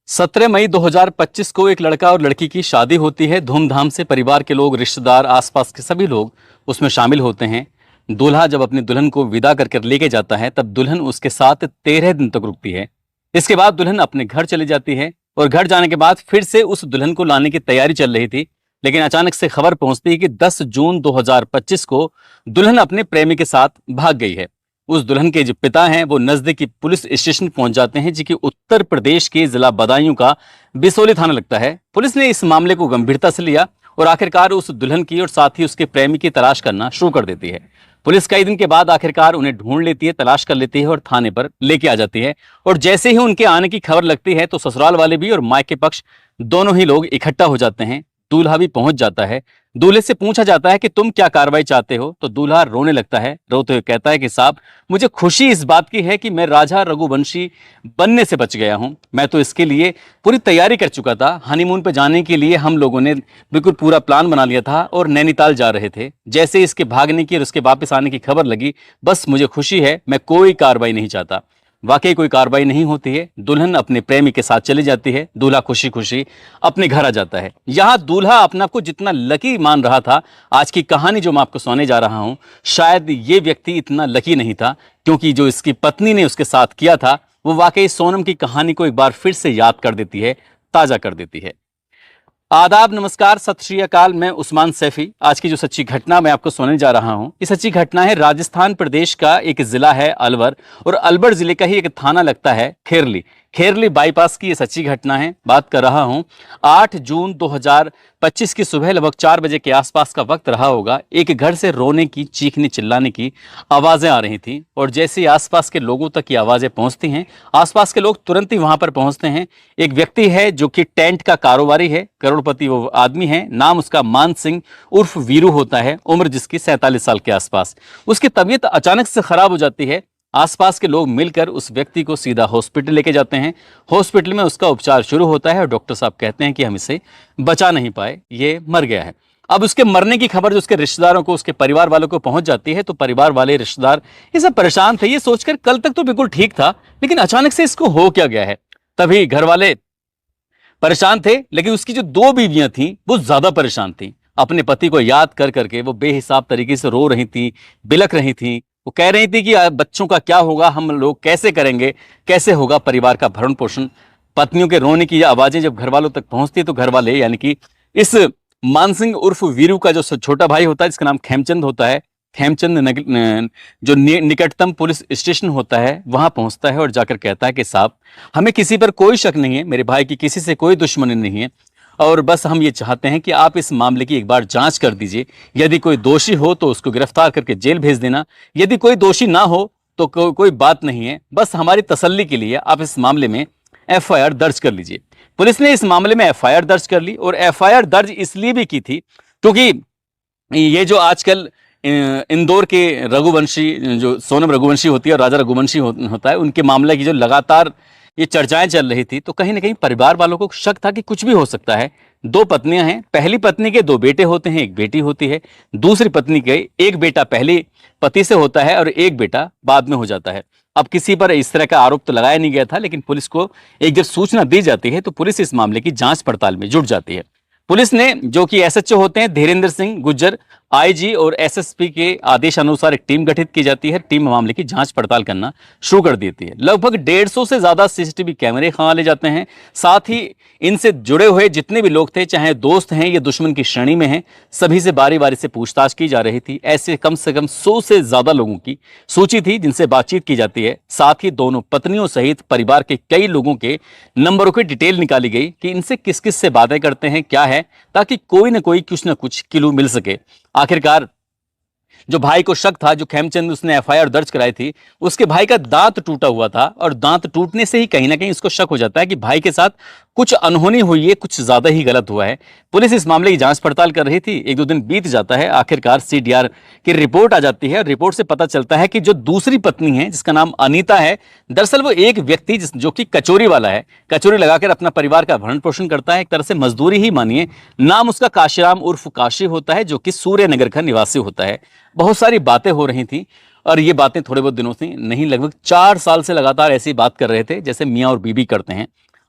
17 मई 2025 को एक लड़का और लड़की की शादी होती है। धूमधाम से परिवार के लोग, रिश्तेदार, आसपास के सभी लोग उसमें शामिल होते हैं। दूल्हा जब अपनी दुल्हन को विदा करके लेके जाता है तब दुल्हन उसके साथ 13 दिन तक रुकती है। इसके बाद दुल्हन अपने घर चली जाती है और घर जाने के बाद फिर से उस दुल्हन को लाने की तैयारी चल रही थी। लेकिन अचानक से खबर पहुंचती है कि 10 जून 2025 को दुल्हन अपने प्रेमी के साथ भाग गई है। उस दुल्हन के जो पिता हैं वो नजदीकी पुलिस स्टेशन पहुंच जाते हैं, जो कि उत्तर प्रदेश के जिला बदायूं का बिसोली थाना लगता है। पुलिस ने इस मामले को गंभीरता से लिया और आखिरकार उस दुल्हन की और साथ ही उसके प्रेमी की तलाश करना शुरू कर देती है। पुलिस कई दिन के बाद आखिरकार उन्हें ढूंढ लेती है, तलाश कर लेती है और थाने पर लेके आ जाती है। और जैसे ही उनके आने की खबर लगती है तो ससुराल वाले भी और मायके पक्ष दोनों ही लोग इकट्ठा हो जाते हैं। दूल्हा भी पहुंच जाता है। दूल्हे से पूछा जाता है कि तुम क्या कार्रवाई चाहते हो, तो दूल्हा रोने लगता है। रोते हुए कहता है कि साहब, मुझे खुशी इस बात की है कि मैं राजा रघुवंशी बनने से बच गया हूं। मैं तो इसके लिए पूरी तैयारी कर चुका था। हनीमून पे जाने के लिए हम लोगों ने बिल्कुल पूरा प्लान बना लिया था और नैनीताल जा रहे थे। जैसे इसके भागने की और उसके वापस आने की खबर लगी, बस मुझे खुशी है, मैं कोई कार्रवाई नहीं चाहता। वाकई कोई कार्रवाई नहीं होती है। दुल्हन अपने प्रेमी के साथ चली जाती है। दूल्हा खुशी खुशी अपने घर आ जाता है। यहां दूल्हा अपने आप को जितना लकी मान रहा था, आज की कहानी जो मैं आपको सुनाने जा रहा हूं, शायद ये व्यक्ति इतना लकी नहीं था, क्योंकि जो इसकी पत्नी ने उसके साथ किया था वो वाकई सोनम की कहानी को एक बार फिर से याद कर देती है, ताजा कर देती है। आदाब, नमस्कार, सत श्री अकाल। मैं उस्मान सैफी। आज की जो सच्ची घटना मैं आपको सुनाने जा रहा हूं, ये सच्ची घटना है राजस्थान प्रदेश का एक जिला है अलवर, और अलवर जिले का ही एक थाना लगता है खेरली। खेरली बाईपास की ये सच्ची घटना है। बात कर रहा हूं 8 जून 2025 की सुबह लगभग 4 बजे के आसपास का वक्त रहा होगा। एक घर से रोने की, चीखने चिल्लाने की आवाजें आ रही थी, और जैसे ही आसपास के लोगों तक ये आवाजें पहुंचती हैं, आसपास के लोग तुरंत ही वहां पर पहुंचते हैं। एक व्यक्ति है जो कि टेंट का कारोबारी है, करोड़पति वो आदमी है। नाम उसका मान सिंह उर्फ वीरू होता है, उम्र जिसकी 47 साल के आसपास। उसकी तबीयत अचानक से खराब हो जाती है। आसपास के लोग मिलकर उस व्यक्ति को सीधा हॉस्पिटल लेके जाते हैं। हॉस्पिटल में उसका उपचार शुरू होता है और डॉक्टर साहब कहते हैं कि हम इसे बचा नहीं पाए, ये मर गया है। अब उसके मरने की खबर जो उसके रिश्तेदारों को, उसके परिवार वालों को पहुंच जाती है, तो परिवार वाले, रिश्तेदार ये सब परेशान थे। ये सोचकर कल तक तो बिल्कुल ठीक था, लेकिन अचानक से इसको हो क्या गया है। तभी घर वाले परेशान थे, लेकिन उसकी जो 2 बीवियां थी वो ज्यादा परेशान थी। अपने पति को याद कर करके वो बेहिसाब तरीके से रो रही थी, बिलख रही थी। वो कह रही थी कि बच्चों का क्या होगा, हम लोग कैसे करेंगे, कैसे होगा परिवार का भरण पोषण। पत्नियों के रोने की आवाजें जब घर वालों तक पहुंचती तो घर वाले, यानी कि इस मानसिंह उर्फ वीरू का जो छोटा भाई होता है, जिसका नाम खेमचंद होता है, खेमचंद जो निकटतम पुलिस स्टेशन होता है वहां पहुंचता है और जाकर कहता है कि साहब, हमें किसी पर कोई शक नहीं है, मेरे भाई की किसी से कोई दुश्मनी नहीं है, और बस हम ये चाहते हैं कि आप इस मामले की एक बार जांच कर दीजिए। यदि कोई दोषी हो तो उसको गिरफ्तार करके जेल भेज देना, यदि कोई दोषी ना हो तो कोई बात नहीं है, बस हमारी तसल्ली के लिए आप इस मामले में एफआईआर दर्ज कर लीजिए। पुलिस ने इस मामले में एफआईआर दर्ज कर ली, और एफआईआर दर्ज इसलिए भी की थी क्योंकि ये जो आजकल इंदौर के रघुवंशी, जो सोनम रघुवंशी होती है और राजा रघुवंशी होता है, उनके मामले की जो लगातार ये चर्चाएं चल रही थी, तो कहीं ना कहीं परिवार वालों को शक था कि कुछ भी हो सकता है। 2 पत्नियां हैं, पहली पत्नी के 2 बेटे होते हैं, एक बेटी होती है। दूसरी पत्नी के एक बेटा पहले पति से होता है और एक बेटा बाद में हो जाता है। अब किसी पर इस तरह का आरोप तो लगाया नहीं गया था, लेकिन पुलिस को एक जब सूचना दी जाती है तो पुलिस इस मामले की जांच पड़ताल में जुट जाती है। पुलिस ने, जो कि एसएचओ होते हैं धीरेन्द्र सिंह गुज्जर, आईजी और एसएसपी के आदेश अनुसार एक टीम गठित की जाती है। टीम मामले की जांच पड़ताल करना शुरू कर देती है। लगभग 150 से ज्यादा सीसीटीवी कैमरे खंगाले जाते हैं। साथ ही इनसे जुड़े हुए जितने भी लोग थे, चाहे दोस्त हैं या दुश्मन की श्रेणी में हैं, सभी से बारी बारी से पूछताछ की जा रही थी। ऐसे कम से कम 100 से ज्यादा लोगों की सूची थी जिनसे बातचीत की जाती है। साथ ही दोनों पत्नियों सहित परिवार के कई लोगों के नंबरों की डिटेल निकाली गई कि इनसे किस किस से बातें करते हैं, क्या है, ताकि कोई ना कोई कुछ ना कुछ क्लू मिल सके। आखिरकार जो भाई को शक था, जो खेमचंद उसने एफआईआर दर्ज कराई थी, उसके भाई का दांत टूटा हुआ था, और दांत टूटने से ही कहीं ना कहीं उसको शक हो जाता है कि भाई के साथ कुछ अनहोनी हुई है, कुछ ज्यादा ही गलत हुआ है। पुलिस इस मामले की जांच पड़ताल कर रही थी। 1-2 दिन बीत जाता है, आखिरकार सीडीआर की रिपोर्ट आ जाती है। रिपोर्ट से पता चलता है कि जो दूसरी पत्नी है, जिसका नाम अनीता है, दरअसल वो एक व्यक्ति जो कि कचोरी वाला है, कचोरी लगाकर अपना परिवार का भरण पोषण करता है, एक तरह से मजदूरी ही मानिए। नाम उसका काशीराम उर्फ काशी होता है, जो कि सूर्यनगर का निवासी होता है। बहुत सारी बातें हो रही थी, और ये बातें थोड़े बहुत दिनों से नहीं, लगभग 4 साल से लगातार ऐसी बात कर रहे थे जैसे मियाँ और बीबी करते हैं।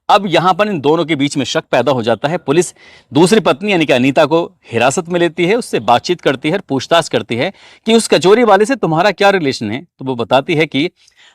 अब यहां पर इन दोनों के बीच में शक पैदा हो जाता है। पुलिस दूसरी पत्नी यानी कि अनीता को हिरासत में लेती है, उससे बातचीत करती है, पूछताछ करती है कि उस कचौरी वाले से तुम्हारा क्या रिलेशन है। तो वो बताती है कि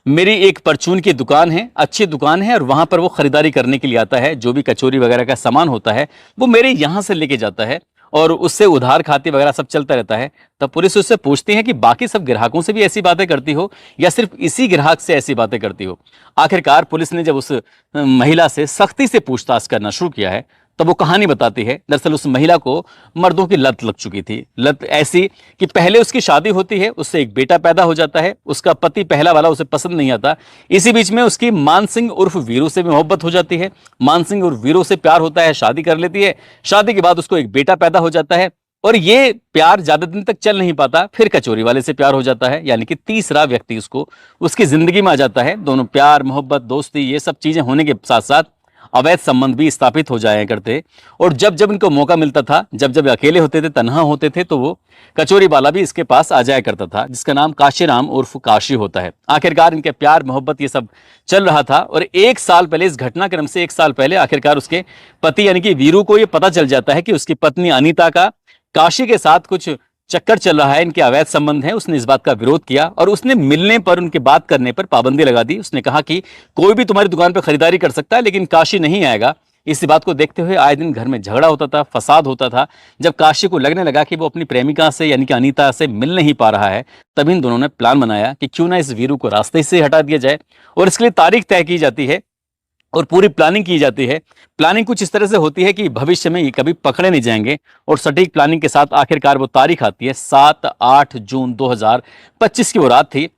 मेरी एक परचून की दुकान है, अच्छी दुकान है, और वहां पर वो खरीदारी करने के लिए आता है। जो भी कचौरी वगैरह का सामान होता है वो मेरे यहां से लेके जाता है और उससे उधार खाते वगैरह सब चलता रहता है। तब पुलिस उससे पूछती है कि बाकी सब ग्राहकों से भी ऐसी बातें करती हो या सिर्फ इसी ग्राहक से ऐसी बातें करती हो। आखिरकार पुलिस ने जब उस महिला से सख्ती से पूछताछ करना शुरू किया है तब वो कहानी बताती है। दरअसल उस महिला को मर्दों की लत लग चुकी थी। लत ऐसी कि पहले उसकी शादी होती है, उससे एक बेटा पैदा हो जाता है, उसका पति पहला वाला उसे पसंद नहीं आता। इसी बीच में उसकी मान सिंह उर्फ वीरू से भी मोहब्बत हो जाती है। मान सिंह और वीरू से प्यार होता है, शादी कर लेती है। शादी के बाद उसको एक बेटा पैदा हो जाता है और ये प्यार ज्यादा दिन तक चल नहीं पाता। फिर कचौरी वाले से प्यार हो जाता है, यानी कि तीसरा व्यक्ति उसको उसकी जिंदगी में आ जाता है। दोनों प्यार, मोहब्बत, दोस्ती, ये सब चीजें होने के साथ साथ अवैध संबंध भी स्थापित हो जाया करते। और जब जब इनको मौका मिलता था, जब जब अकेले होते थे, तन्हा होते थे, तो वो कचौरी वाला भी इसके पास आ जाया करता था, जिसका नाम काशीराम उर्फ काशी होता है। आखिरकार इनके प्यार, मोहब्बत ये सब चल रहा था और एक साल पहले, इस घटनाक्रम से एक साल पहले, आखिरकार उसके पति यानी कि वीरू को ये पता चल जाता है कि उसकी पत्नी अनीता का काशी के साथ कुछ चक्कर चल रहा है, इनके अवैध संबंध है। उसने इस बात का विरोध किया और उसने मिलने पर, उनके बात करने पर पाबंदी लगा दी। उसने कहा कि कोई भी तुम्हारी दुकान पर खरीदारी कर सकता है लेकिन काशी नहीं आएगा। इसी बात को देखते हुए आए दिन घर में झगड़ा होता था, फसाद होता था। जब काशी को लगने लगा कि वो अपनी प्रेमिका से यानी कि अनीता से मिल नहीं पा रहा है, तब इन दोनों ने प्लान बनाया कि क्यों ना इस वीरू को रास्ते से हटा दिया जाए। और इसके लिए तारीख तय की जाती है और पूरी प्लानिंग की जाती है। प्लानिंग कुछ इस तरह से होती है कि भविष्य में ये कभी पकड़े नहीं जाएंगे और सटीक प्लानिंग के साथ आखिरकार वो तारीख आती है। 7-8 जून 2025 की वो रात थी।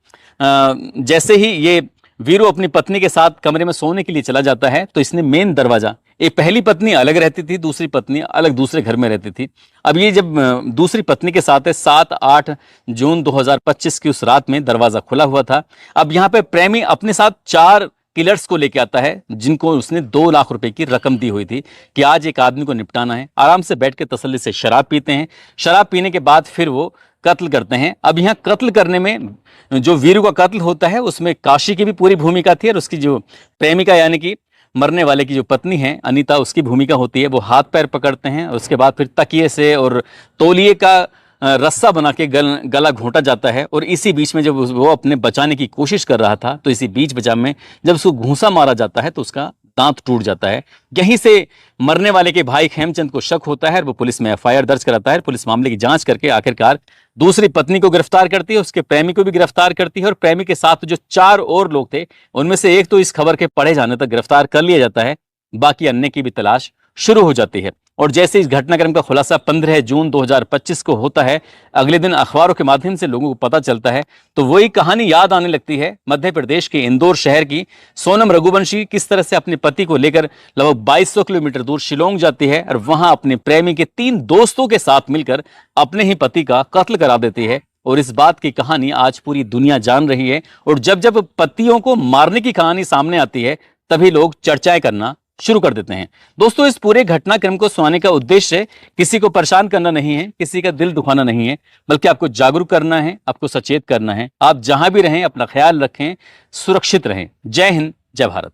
जैसे ही ये वीरू अपनी पत्नी के साथ कमरे में सोने के लिए चला जाता है तो इसने मेन दरवाजा, एक पहली पत्नी अलग रहती थी, दूसरी पत्नी अलग दूसरे घर में रहती थी। अब ये जब दूसरी पत्नी के साथ है, 7-8 जून 2025 की उस रात में दरवाजा खुला हुआ था। अब यहाँ पे प्रेमी अपने साथ 4 किलर्स को लेके आता है, जिनको उसने 2 लाख रुपए की रकम दी हुई थी कि आज एक आदमी को निपटाना है। आराम से बैठ के तसल्ली से शराब पीते हैं। शराब पीने के बाद फिर वो कत्ल करते हैं। अब यहाँ कत्ल करने में जो वीरू का कत्ल होता है उसमें काशी की भी पूरी भूमिका थी और उसकी जो प्रेमिका यानी कि मरने वाले की जो पत्नी है अनीता, उसकी भूमिका होती है। वो हाथ पैर पकड़ते हैं और उसके बाद फिर तकिए से और तौलिए का रस्सा बना के गला घोंटा जाता है। और इसी बीच में जब वो अपने बचाने की कोशिश कर रहा था तो इसी बीच बचा में जब उसको घूंसा मारा जाता है तो उसका दांत टूट जाता है। यहीं से मरने वाले के भाई खेमचंद को शक होता है और वो पुलिस में एफआईआर दर्ज कराता है। पुलिस मामले की जांच करके आखिरकार दूसरी पत्नी को गिरफ्तार करती है, उसके प्रेमी को भी गिरफ्तार करती है और प्रेमी के साथ जो 4 और लोग थे उनमें से एक तो इस खबर के पढ़े जाने तक गिरफ्तार कर लिया जाता है। बाकी अन्य की भी तलाश शुरू हो जाती है। और जैसे इस घटनाक्रम का खुलासा 15 जून 2025 को होता है, अगले दिन अखबारों के माध्यम से लोगों को पता चलता है, तो वही कहानी याद आने लगती है मध्य प्रदेश के इंदौर शहर की। सोनम रघुवंशी किस तरह से अपने पति को लेकर लगभग 2200 किलोमीटर दूर शिलोंग जाती है और वहां अपने प्रेमी के 3 दोस्तों के साथ मिलकर अपने ही पति का कत्ल करा देती है। और इस बात की कहानी आज पूरी दुनिया जान रही है। और जब जब पतियों को मारने की कहानी सामने आती है तभी लोग चर्चाएं करना शुरू कर देते हैं। दोस्तों, इस पूरे घटनाक्रम को सुनाने का उद्देश्य किसी को परेशान करना नहीं है, किसी का दिल दुखाना नहीं है, बल्कि आपको जागरूक करना है, आपको सचेत करना है। आप जहां भी रहें अपना ख्याल रखें, सुरक्षित रहें। जय हिंद, जय भारत।